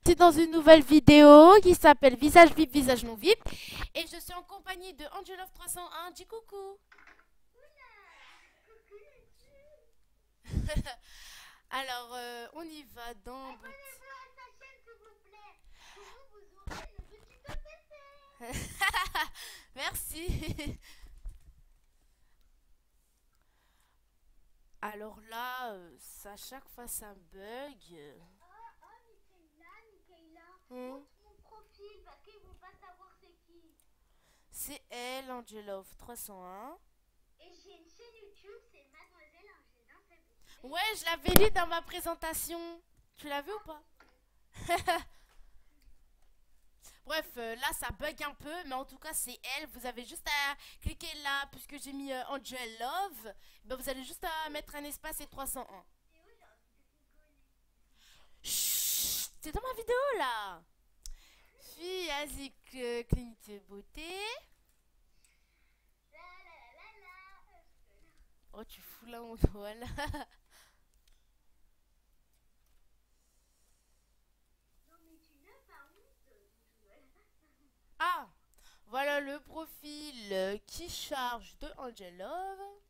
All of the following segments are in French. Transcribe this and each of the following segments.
C'est dans une nouvelle vidéo qui s'appelle Visage VIP, Visage non VIP. Et je suis en compagnie de Angelov301. Dis coucou. Alors, on y va dans... Abonnez-vous à sa chaîne s'il vous plaît. Sinon vous aurez le petit PPC. Merci. Alors là, à chaque fois ça bug. Michaela, Hmm. montre mon profil parce qu'ils vont pas savoir c'est qui. C'est elle, Angelov301. Et j'ai une chaîne YouTube, c'est Mademoiselle Angélin Fabrice. Ouais, je l'avais lu dans ma présentation. Tu l'as vu ou pas? Bref, là ça bug un peu, mais en tout cas c'est elle. Vous avez juste à cliquer là, puisque j'ai mis Angel Love. Ben, vous allez juste à mettre un espace et 301. Et où j'ai envie de rigoler. Chut, c'est dans ma vidéo là. Puis, vas-y, clinique de beauté. La la la la la. Oh, tu fous la honte, voilà. Non mais tu n'as pas honte. Ah, voilà le profil qui charge de Angel Love.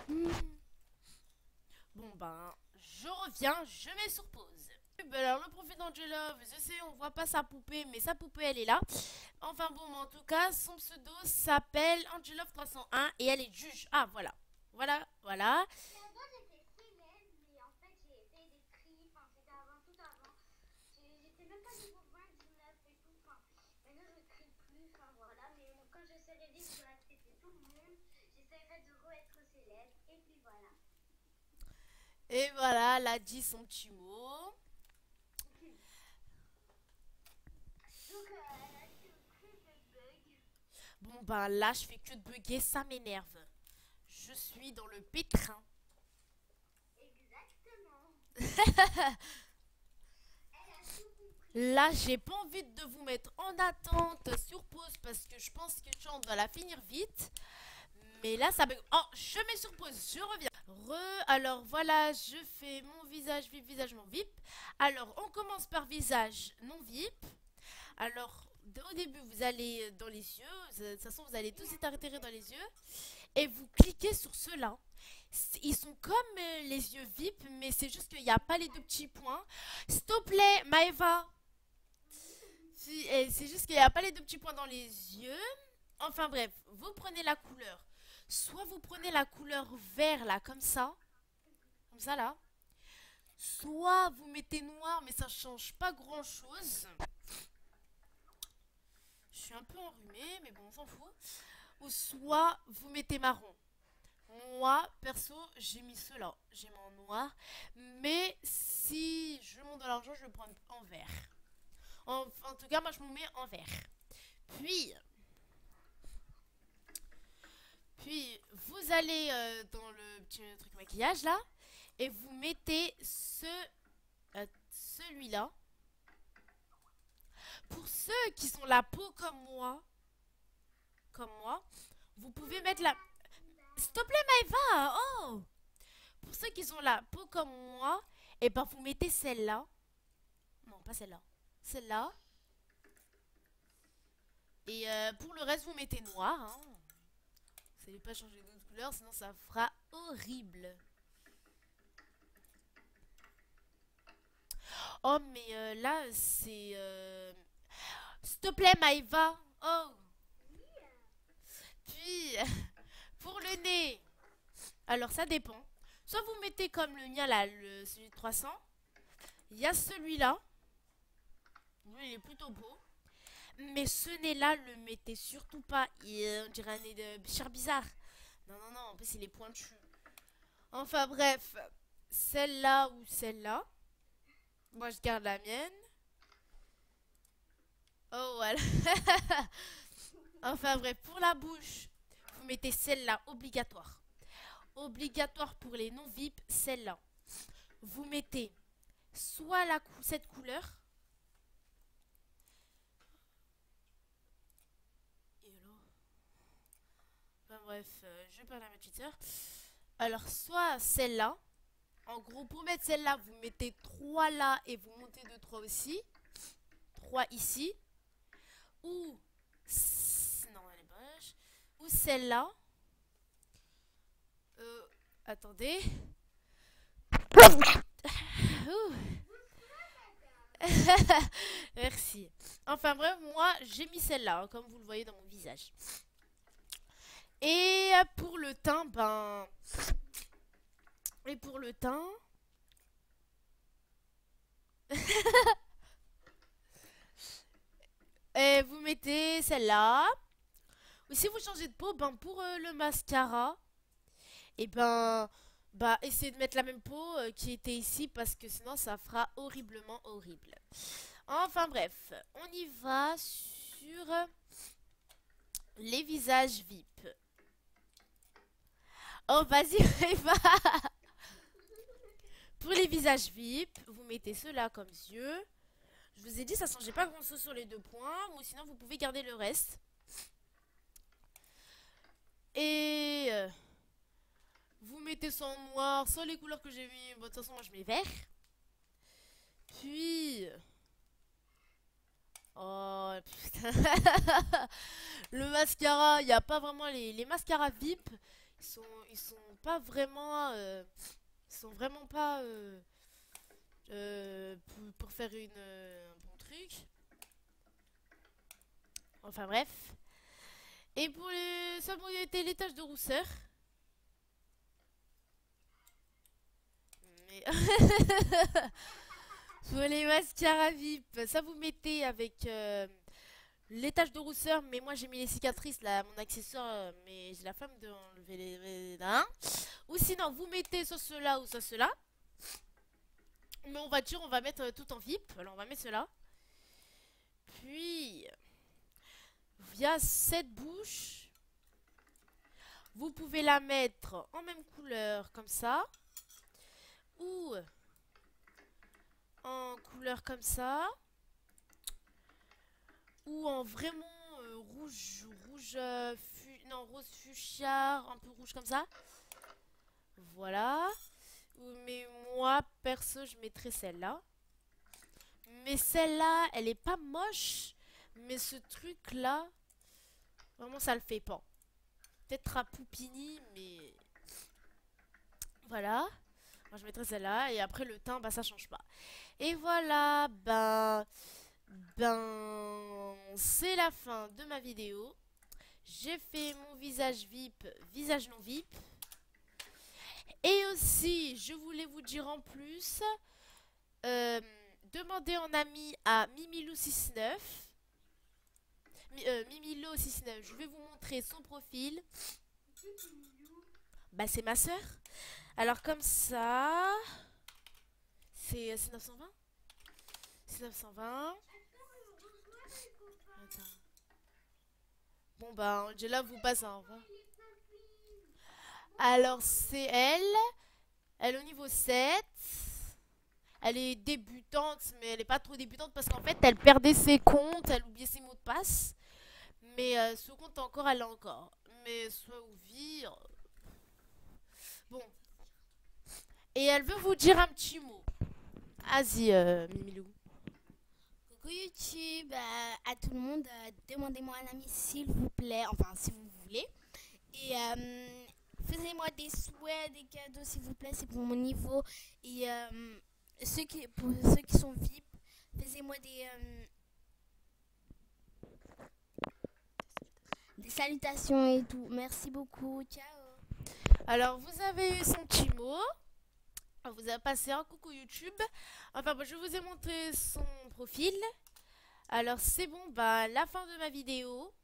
Hmm. Bon ben, je reviens, je mets sur pause. Ben alors le profil d'Angelov, je sais on voit pas sa poupée, mais sa poupée elle est là. Enfin bon, mais en tout cas, son pseudo s'appelle Angelov301 et elle est juge. Ah voilà, voilà. D'abord j'étais célèbre, mais en fait j'ai fait des tris, enfin c'était avant, tout avant. J'étais même pas niveau 20, 19 et tout, enfin maintenant je trie plus, enfin voilà. Mais quand je serai libre de accepter tout le monde, j'essaierai de re-être célèbre et puis voilà. Et voilà, elle a dit son petit mot. Donc elle a dit plus de bugs. Bon ben là, je fais que de bugger, ça m'énerve. Je suis dans le pétrin. Exactement. Elle a tout compris. Là, j'ai pas envie de vous mettre en attente sur pause parce que je pense que Chant doit la finir vite. Mais là, ça bug. Oh, je mets sur pause, je reviens. Alors voilà, je fais mon visage VIP, visage non VIP. Alors, on commence par visage non VIP. Alors, au début, vous allez dans les yeux. De toute façon, vous allez tous être atterrir dans les yeux. Et vous cliquez sur ceux-là. Ils sont comme les yeux VIP, mais c'est juste qu'il n'y a pas les deux petits points. S'il te plaît, Maëva. C'est juste qu'il n'y a pas les deux petits points dans les yeux. Enfin bref, vous prenez la couleur. Soit vous prenez la couleur vert là, comme ça là. Soit vous mettez noir, mais ça change pas grand chose. Je suis un peu enrhumée, mais bon, on s'en fout. Ou soit vous mettez marron. Moi, perso, j'ai mis cela. J'ai mis en noir. Mais si je monte dans l'argent, je vais le prendre en vert. En tout cas, moi, je me mets en vert. Puis, Puis, vous allez dans le petit truc maquillage là et vous mettez celui-là. Pour ceux qui sont la peau comme moi, vous pouvez mettre la... S'il te plaît Maëva, oh. Pour ceux qui sont la peau comme moi, et ben vous mettez celle-là. Non, pas celle-là. Celle-là. Et pour le reste, vous mettez noir. Hein. Vous n'allez pas changer d'autres couleurs, sinon ça fera horrible. Oh, mais là, c'est... S'il te plaît, Maïva. Oh. Puis, pour le nez. Alors, ça dépend. Soit vous mettez comme le mien, là, celui de 300. Il y a celui-là. Lui, il est plutôt beau. Mais ce nez-là, le mettez surtout pas. On dirait un nez de cher bizarre. Non, non, non. En plus, il est pointu. Enfin, bref. Celle-là ou celle-là. Moi, je garde la mienne. Oh, voilà. Enfin, bref. Pour la bouche, vous mettez celle-là, obligatoire. Obligatoire pour les non-VIP, celle-là. Vous mettez soit cette couleur. Et alors enfin bref, je vais pas la mettre vite. Alors, soit celle-là. En gros, pour mettre celle-là, vous mettez 3 là et vous montez de 3 aussi. 3 ici. Ou... Non, elle est moche. Ou celle-là. Attendez. Ouh. Merci. Enfin bref, moi j'ai mis celle-là, hein, comme vous le voyez dans mon visage. Et pour le teint, ben... Et pour le teint... Et vous mettez celle-là. Ou si vous changez de peau, ben pour le mascara, et ben... Bah, essayez de mettre la même peau qui était ici parce que sinon ça fera horriblement horrible. Enfin bref, on y va sur les visages VIP. Oh, vas-y, on y va. Pour les visages VIP, vous mettez ceux-là comme yeux. Je vous ai dit, ça changeait pas grand-chose sur les 2 points, ou sinon vous pouvez garder le reste. Et... vous mettez ça en noir, soit les couleurs que j'ai mis. Bon, de toute façon, moi je mets vert. Puis. Oh putain. Le mascara, il n'y a pas vraiment les mascaras VIP. Ils sont pas vraiment. Ils sont vraiment pas. Pour faire un bon truc. Enfin bref. Et pour les. Ça, vous mettez les taches de rousseur. Pour les mascaras VIP, ça vous mettez avec les taches de rousseur, mais moi j'ai mis les cicatrices là, mon accessoire, mais j'ai la flemme de enlever les hein. Ou sinon vous mettez soit cela ou soit cela. Mais on va dire on va mettre tout en VIP. Alors on va mettre cela. Puis via cette bouche, vous pouvez la mettre en même couleur comme ça. Ou en couleur comme ça. Ou en vraiment rouge, non, rose fuchsia, un peu rouge comme ça. Voilà. Mais moi, perso, je mettrais celle-là. Mais celle-là, elle est pas moche. Mais ce truc-là, vraiment, ça le fait pas. Peut-être à Poupini, mais... Voilà. Moi, je mettrais celle-là. Et après, le teint, bah, ça change pas. Et voilà, c'est la fin de ma vidéo. J'ai fait mon visage VIP, visage non VIP. Et aussi, je voulais vous dire en plus, demandez en ami à Mimilou69. Mimilo69, je vais vous montrer son profil. Bah, c'est ma soeur. Alors, comme ça, c'est 920. C'est 920. Attends. Bon, bah, Angela vous passe un revoir. Alors, c'est elle. Elle est au niveau 7. Elle est débutante, mais elle est pas trop débutante parce qu'en fait, elle perdait ses comptes, elle oubliait ses mots de passe. Mais ce compte encore, elle l'a encore. Mais soit ouvir. Bon. Et elle veut vous dire un petit mot. Vas-y, Mimilou. Coucou YouTube, à tout le monde, demandez-moi un ami s'il vous plaît, enfin si vous voulez. Et faites-moi des souhaits, des cadeaux s'il vous plaît, c'est pour mon niveau. Et pour ceux qui sont VIP, faites-moi des salutations et tout. Merci beaucoup, ciao. Alors, vous avez eu son petit mot. On vous a passé un coucou YouTube. Enfin, bon, je vous ai montré son profil. Alors, c'est bon, bah, la fin de ma vidéo.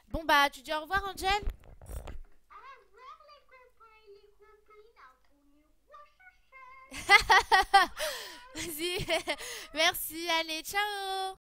Bon, bah, tu dis au revoir, Angel? Au revoir les copains et les copines. Vas-y. Merci, allez, ciao.